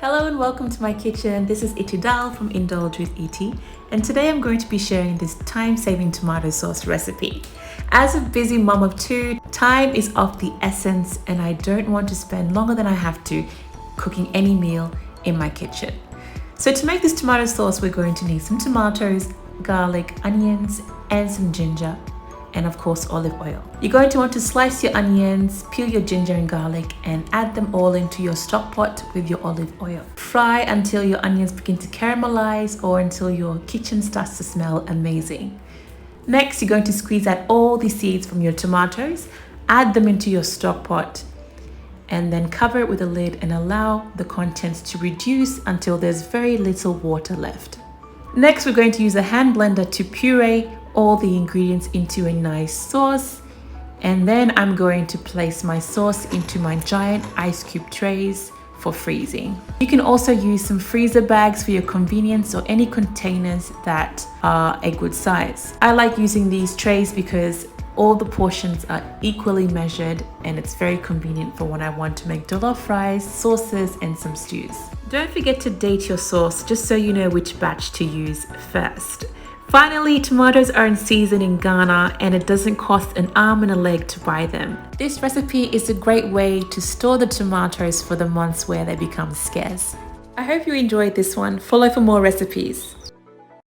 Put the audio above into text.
Hello and welcome to my kitchen. This is Itidal from Indulgewithiti, and today I'm going to be sharing this time-saving tomato sauce recipe. As a busy mom of two, time is of the essence and I don't want to spend longer than I have to cooking any meal in my kitchen. So to make this tomato sauce, we're going to need some tomatoes, garlic, onions, and some ginger, and of course olive oil. You're going to want to slice your onions, peel your ginger and garlic, and add them all into your stock pot with your olive oil. Fry until your onions begin to caramelize or until your kitchen starts to smell amazing. Next, you're going to squeeze out all the seeds from your tomatoes, add them into your stock pot, and then cover it with a lid and allow the contents to reduce until there's very little water left. Next, we're going to use a hand blender to puree all the ingredients into a nice sauce, and then I'm going to place my sauce into my giant ice cube trays for freezing. You can also use some freezer bags for your convenience or any containers that are a good size. I like using these trays because all the portions are equally measured and it's very convenient for when I want to make jollof fries, sauces, and some stews. Don't forget to date your sauce just so you know which batch to use first. Finally, tomatoes are in season in Ghana and it doesn't cost an arm and a leg to buy them. This recipe is a great way to store the tomatoes for the months where they become scarce. I hope you enjoyed this one. Follow for more recipes.